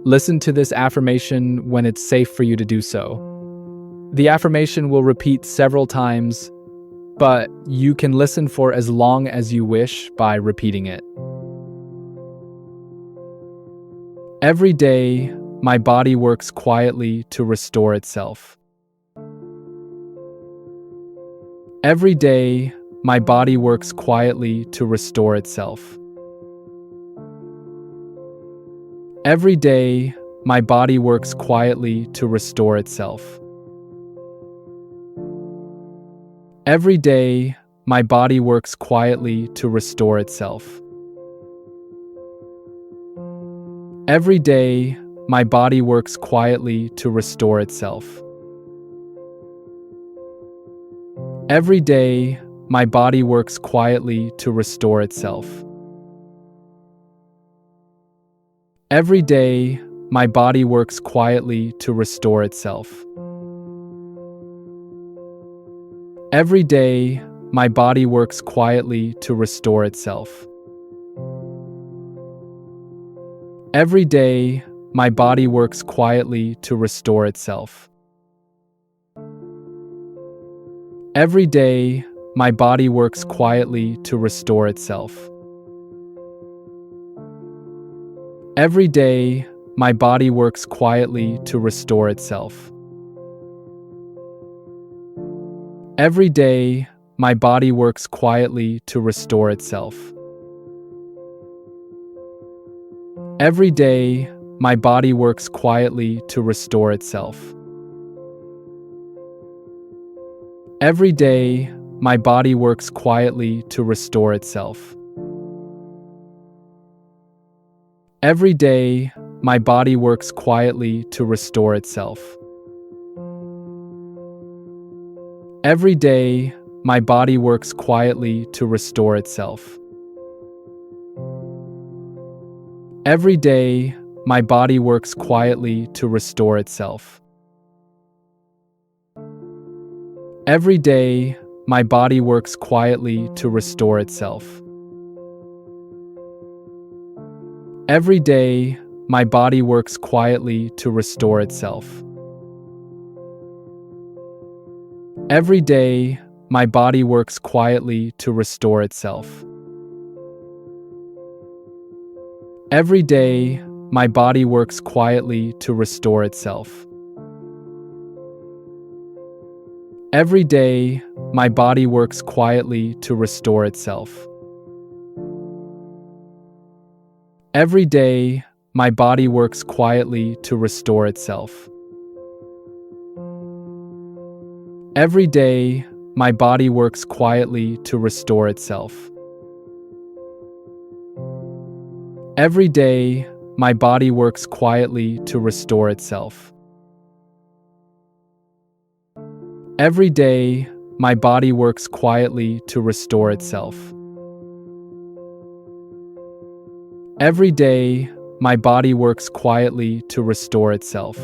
Listen to this affirmation when it's safe for you to do so. The affirmation will repeat several times, but you can listen for as long as you wish by repeating it. Every day, my body works quietly to restore itself. Every day, my body works quietly to restore itself. Every day, my body works quietly to restore itself. Every day, my body works quietly to restore itself. Every day, my body works quietly to restore itself. Every day, my body works quietly to restore itself. Every day, my body works quietly to restore itself. Every day, my body works quietly to restore itself. Every day, my body works quietly to restore itself. Every day, my body works quietly to restore itself. Every day, my body works quietly to restore itself. Every day, my body works quietly to restore itself. Every day, my body works quietly to restore itself. Every day, my body works quietly to restore itself. Every day, my body works quietly to restore itself. Every day, my body works quietly to restore itself. Every day, my body works quietly to restore itself. Every day, my body works quietly to restore itself. Every day, my body works quietly to restore itself. Every day, my body works quietly to restore itself. Every day, my body works quietly to restore itself. Every day, my body works quietly to restore itself. Every day, my body works quietly to restore itself. Every day, my body works quietly to restore itself. Every day, my body works quietly to restore itself. Every day, my body works quietly to restore itself. Every day, my body works quietly to restore itself.